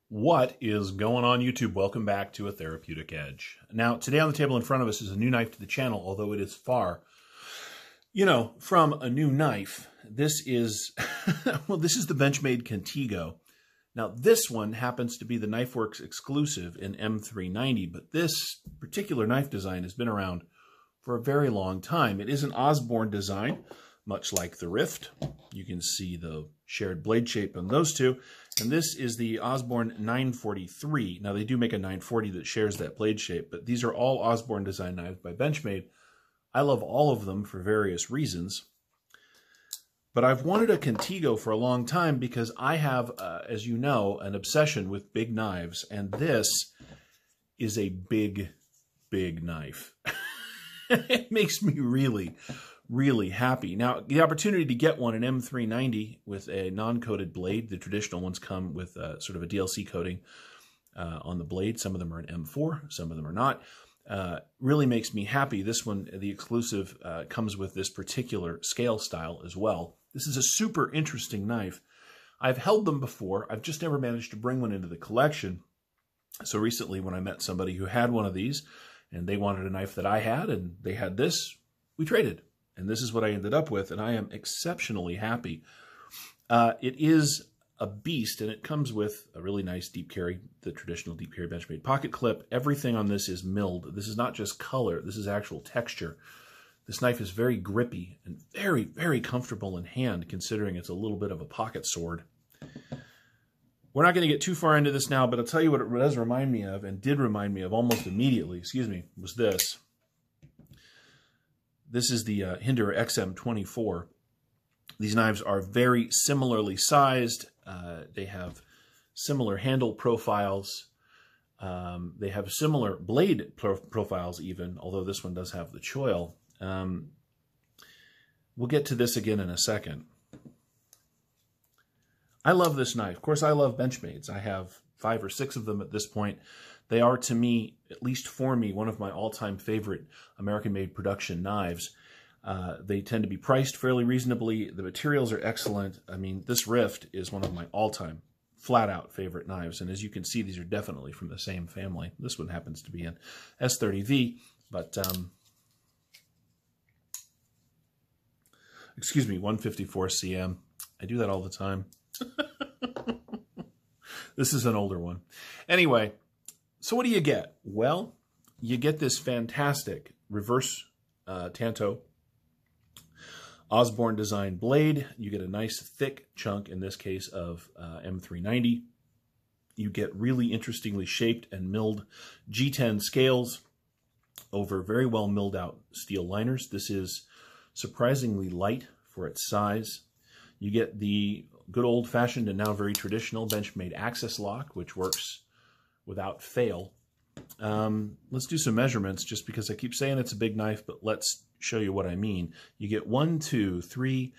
What is going on, YouTube? Welcome back to A Therapeutic Edge. Now, today on the table in front of us is a new knife to the channel, although it is far, from a new knife. This is, this is the Benchmade Contego. Now, this one happens to be the Knifeworks exclusive in M390, but this particular knife design has been around for a very long time. It is an Osborne design, much like the Rift. You can see the shared blade shape on those two. And this is the Osborne 943. Now, they do make a 940 that shares that blade shape, but these are all Osborne design knives by Benchmade. I love all of them for various reasons. But I've wanted a Contego for a long time because I have, as you know, an obsession with big knives. And this is a big, big knife. It makes me really happy. Now, the opportunity to get one, an M390 with a non-coated blade. The traditional ones come with sort of a DLC coating on the blade. Some of them are an M4, some of them are not. Really makes me happy. This one, the exclusive, comes with this particular scale style as well. This is a super interesting knife. I've held them before. I've just never managed to bring one into the collection. So recently when I met somebody who had one of these and they wanted a knife that I had and they had this, we traded. And this is what I ended up with, and I am exceptionally happy. It is a beast, and it comes with a really nice deep carry, the traditional deep carry Benchmade pocket clip. Everything on this is milled. This is not just color. This is actual texture. This knife is very grippy and very, very comfortable in hand, considering it's a little bit of a pocket sword. We're not going to get too far into this now, but I'll tell you what it does remind me of, and did remind me of almost immediately, was this. This is the Hinder XM24. These knives are very similarly sized. They have similar handle profiles. They have similar blade profiles even, although this one does have the choil. We'll get to this again in a second. I love this knife. Of course, I love Benchmades. I have 5 or 6 of them at this point. They are, to me, at least for me, one of my all-time favorite American-made production knives. They tend to be priced fairly reasonably. The materials are excellent. I mean, this Rift is one of my all-time flat-out favorite knives. And as you can see, these are definitely from the same family. This one happens to be an S30V, but, excuse me, 154 cm. I do that all the time. This is an older one. Anyway, so what do you get? Well, you get this fantastic reverse Tanto Osborne design blade. You get a nice thick chunk, in this case, of M390. You get really interestingly shaped and milled G10 scales over very well milled out steel liners. This is surprisingly light for its size. You get the good old-fashioned and now very traditional Benchmade access lock, which works without fail. Let's do some measurements just because I keep saying it's a big knife, but let's show you what I mean. You get 1, 2, 3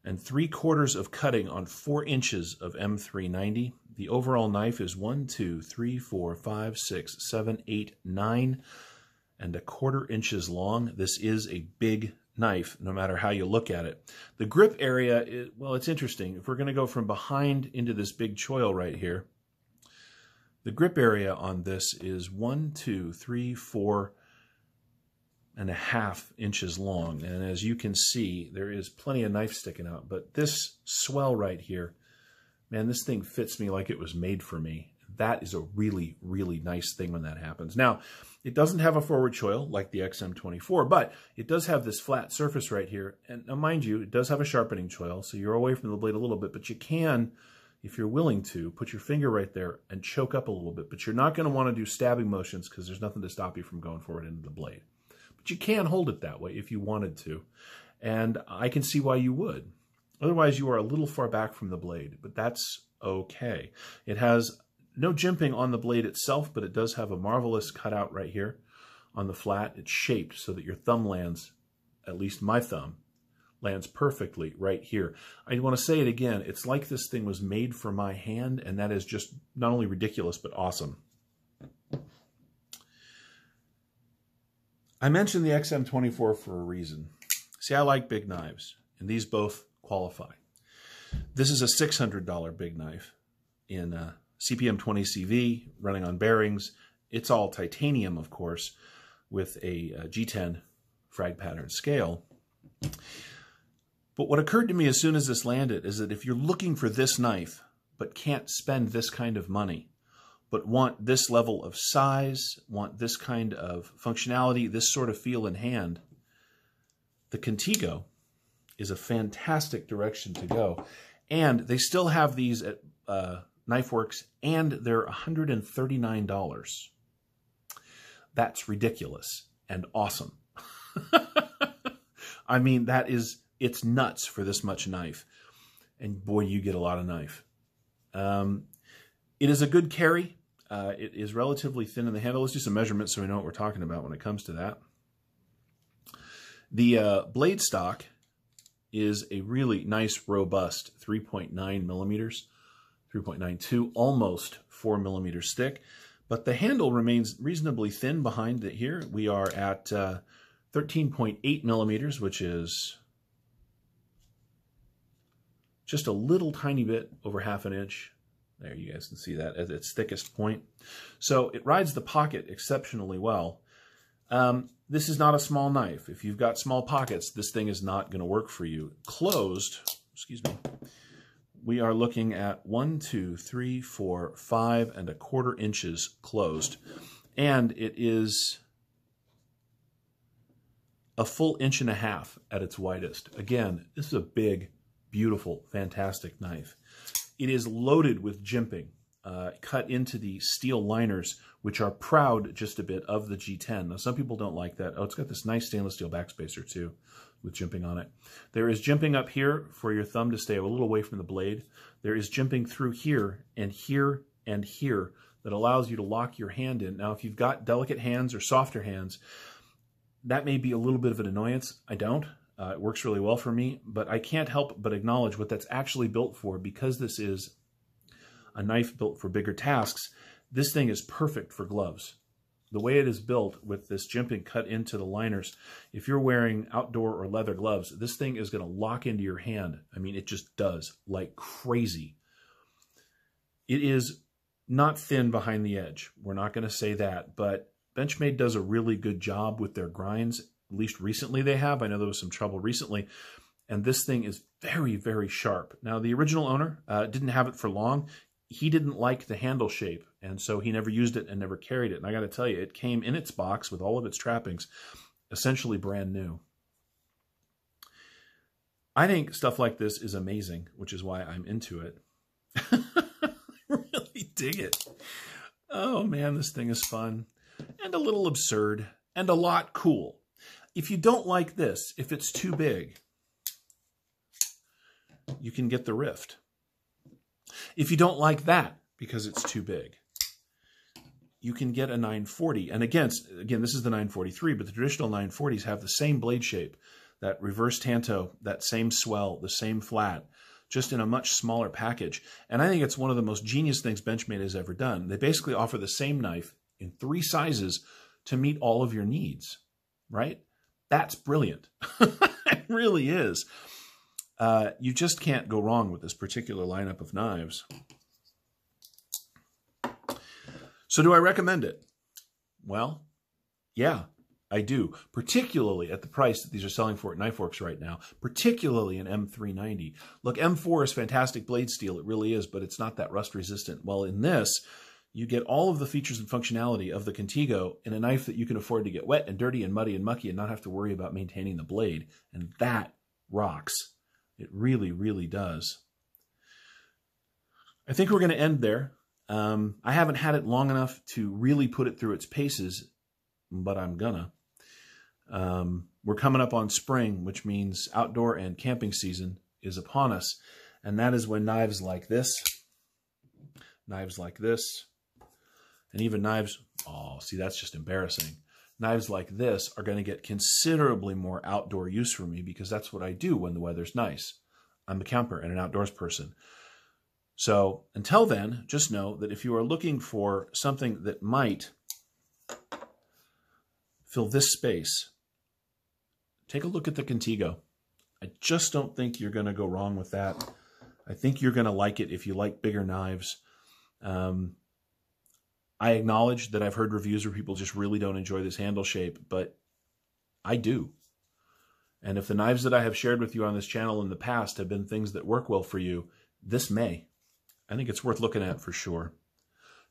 3/4 of cutting on 4 inches of M390. The overall knife is 1, 2, 3, 4, 5, 6, 7, 8, 9 1/4 inches long. This is a big knife, no matter how you look at it. The grip area, it's interesting. If we're going to go from behind into this big choil right here, the grip area on this is 1, 2, 3, 4.5 inches long. And as you can see, there is plenty of knife sticking out. But this swell right here, man, this thing fits me like it was made for me. That is a really, really nice thing when that happens. Now, it doesn't have a forward choil like the XM24, but it does have this flat surface right here. And now, mind you, it does have a sharpening choil, so you're away from the blade a little bit, but you can, if you're willing to, put your finger right there and choke up a little bit. But you're not going to want to do stabbing motions because there's nothing to stop you from going forward into the blade. But you can hold it that way if you wanted to. And I can see why you would. Otherwise, you are a little far back from the blade, but that's okay. It has no jimping on the blade itself, but it does have a marvelous cutout right here on the flat. It's shaped so that your thumb lands, at least my thumb, lands perfectly right here. I want to say it again. It's like this thing was made for my hand, and that is just not only ridiculous, but awesome. I mentioned the XM24 for a reason. See, I like big knives, and these both qualify. This is a $600 big knife in CPM 20 CV running on bearings. It's all titanium, of course, with a G10 frag pattern scale. But what occurred to me as soon as this landed is that if you're looking for this knife, but can't spend this kind of money, but want this level of size, want this kind of functionality, this sort of feel in hand, the Contego is a fantastic direction to go. And they still have these at Knifeworks, and they're $139. That's ridiculous and awesome. I mean, it's nuts for this much knife. And boy, you get a lot of knife. It is a good carry. It is relatively thin in the handle. Let's do some measurements so we know what we're talking about when it comes to that. The blade stock is a really nice, robust 3.9 millimeters, 3.92, almost 4 millimeters thick. But the handle remains reasonably thin behind it here. We are at 13.8 millimeters, which is just a little tiny bit over half an inch. There, you guys can see that at its thickest point. So it rides the pocket exceptionally well. This is not a small knife. If you've got small pockets, this thing is not going to work for you. Closed, excuse me, we are looking at 1, 2, 3, 4, 5¼ inches closed. And it is a full 1.5 inches at its widest. Again, this is a big, beautiful, fantastic knife. It is loaded with jimping, cut into the steel liners, which are proud just a bit of the G10. Now, some people don't like that. Oh, it's got this nice stainless steel backspacer, too, with jimping on it. There is jimping up here for your thumb to stay a little away from the blade. There is jimping through here and here and here that allows you to lock your hand in. Now, if you've got delicate hands or softer hands, that may be a little bit of an annoyance. I don't. It works really well for me, but I can't help but acknowledge what that's actually built for. Because this is a knife built for bigger tasks, this thing is perfect for gloves. The way it is built with this jimping cut into the liners, if you're wearing outdoor or leather gloves, this thing is going to lock into your hand. I mean, it just does, like crazy. It is not thin behind the edge. We're not going to say that, but Benchmade does a really good job with their grinds. At least recently they have. I know there was some trouble recently. And this thing is very, very sharp. Now, the original owner didn't have it for long. He didn't like the handle shape, and so he never used it and never carried it. And I got to tell you, it came in its box with all of its trappings, essentially brand new. I think stuff like this is amazing, which is why I'm into it. I really dig it. Oh, man, this thing is fun and a little absurd and a lot cool. If you don't like this, if it's too big, you can get the Rift. If you don't like that because it's too big, you can get a 940. And again, this is the 943, but the traditional 940s have the same blade shape, that reverse tanto, that same swell, the same flat, just in a much smaller package. And I think it's one of the most genius things Benchmade has ever done. They basically offer the same knife in 3 sizes to meet all of your needs, right? That's brilliant. It really is. You just can't go wrong with this particular lineup of knives. So do I recommend it? Well, yeah, I do. Particularly at the price that these are selling for at Knifeworks right now. Particularly an M390. Look, M4 is fantastic blade steel. It really is, but it's not that rust resistant. Well, in this, you get all of the features and functionality of the Contego in a knife that you can afford to get wet and dirty and muddy and mucky and not have to worry about maintaining the blade. And that rocks. It really, really does. I think we're going to end there. I haven't had it long enough to really put it through its paces, but I'm gonna. We're coming up on spring, which means outdoor and camping season is upon us. And that is when knives like this, and even knives, oh, see, that's just embarrassing. Knives like this are going to get considerably more outdoor use for me because that's what I do when the weather's nice. I'm a camper and an outdoors person. So until then, just know that if you are looking for something that might fill this space, take a look at the Contego. I just don't think you're going to go wrong with that. I think you're going to like it if you like bigger knives. I acknowledge that I've heard reviews where people just really don't enjoy this handle shape, but I do. And if the knives that I have shared with you on this channel in the past have been things that work well for you, this may. I think it's worth looking at for sure.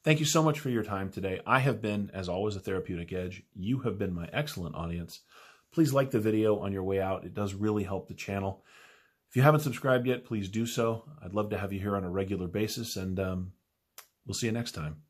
Thank you so much for your time today. I have been, as always, a Therapeutic Edge. You have been my excellent audience. Please like the video on your way out. It does really help the channel. If you haven't subscribed yet, please do so. I'd love to have you here on a regular basis, and we'll see you next time.